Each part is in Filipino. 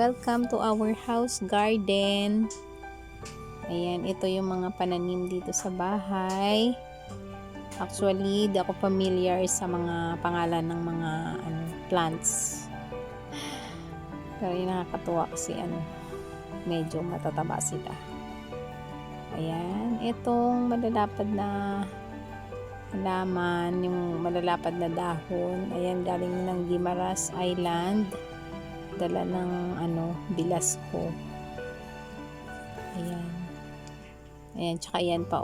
Welcome to our house garden. Ayan, ito yung mga pananim dito sa bahay. Actually, di ako familiar sa mga pangalan ng mga plants. Pero yung nakakatuwa kasi medyo matataba sila. Ayan, itong malalapad na halaman, yung malalapad na dahon. Ayan, galing ng Guimaras Island. Dala ng bilas ko. Ayan. Ayan, tsaka yan pa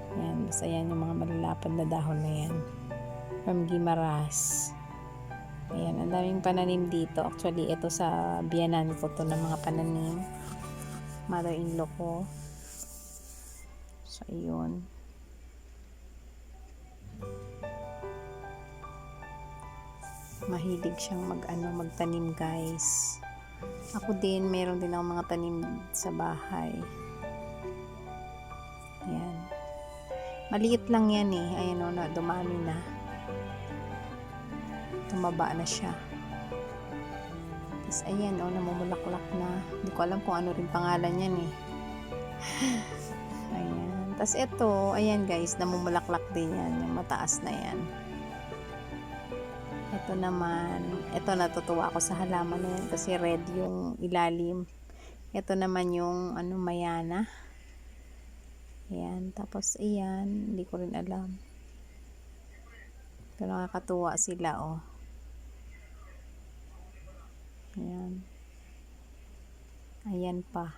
Ayan, basta yan yung mga malalapad na dahon na yan. From Guimaras. Ayan, ang daming pananim dito. Actually, ito sa biyanan ko to ng mga pananim. Mother-in-law ko. So, ayun. Mahilig siyang magtanim, guys. Ako din, meron din ako mga tanim sa bahay. Ayan. Maliit lang yan eh. Ayan na, dumami na. Tumaba na siya. Tapos ayan namumulaklak na. Hindi ko alam kung ano rin pangalan yan eh. Ayan. Tapos ito, ayan guys, namumulaklak din yan. Yung mataas na yan. Ito naman, ito natutuwa ako sa halaman na yan kasi red yung ilalim. Ito naman yung mayana. Ayan, tapos ayan, hindi ko rin alam. Pero nakakatuwa sila Ayan. Ayan pa.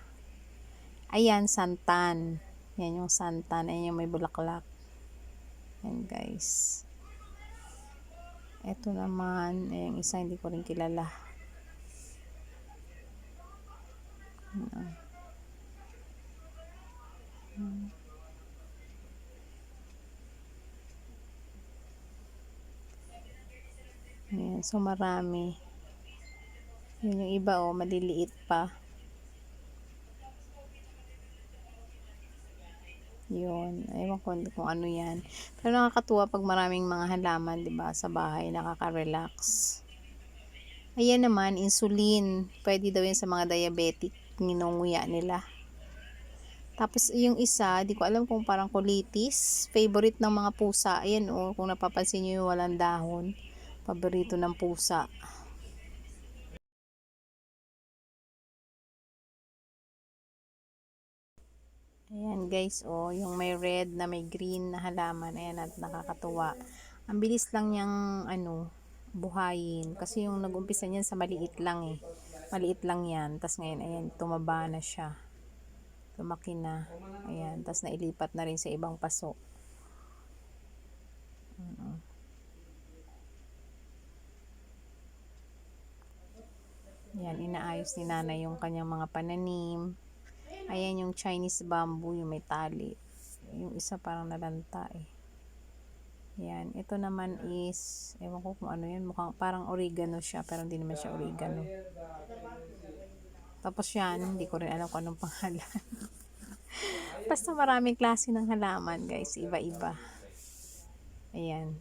Ayan, santan. Yan yung santan. Ayan yung may bulaklak. Ayan guys. Ito naman, yung isa hindi ko rin kilala. Ayan, so marami. Yun yung iba maliliit pa. Yun, ewan ko kung ano yan. Pero nakakatuwa pag maraming mga halaman, 'di ba, sa bahay, nakaka-relax. Ayan naman, insulin. Pwede daw yan sa mga diabetic, ninunguya nila. Tapos yung isa, di ko alam kung parang colitis, favorite ng mga pusa. Ayan kung napapansin niyo yung walang dahon, paborito ng pusa. Ayan guys, yung may red na may green na halaman, ayan at nakakatuwa. Ang bilis lang niyang buhayin kasi yung nag-umpisa niyan sa maliit lang Maliit lang yan. Tapos ngayon, ayan, tumaba na siya. Lumaki na. Ayan, tapos nailipat na rin sa ibang paso. Ayan, inaayos ni nanay yung kanyang mga pananim. Ayan yung Chinese bamboo, yung may tali. Yung isa parang nalanta Ayan, ito naman is, ewan ko kung ano yan, mukhang parang oregano siya, pero hindi naman siya oregano. Tapos yan, hindi ko rin alam kung anong pangalan. Basta maraming klase ng halaman guys, iba-iba. Ayan.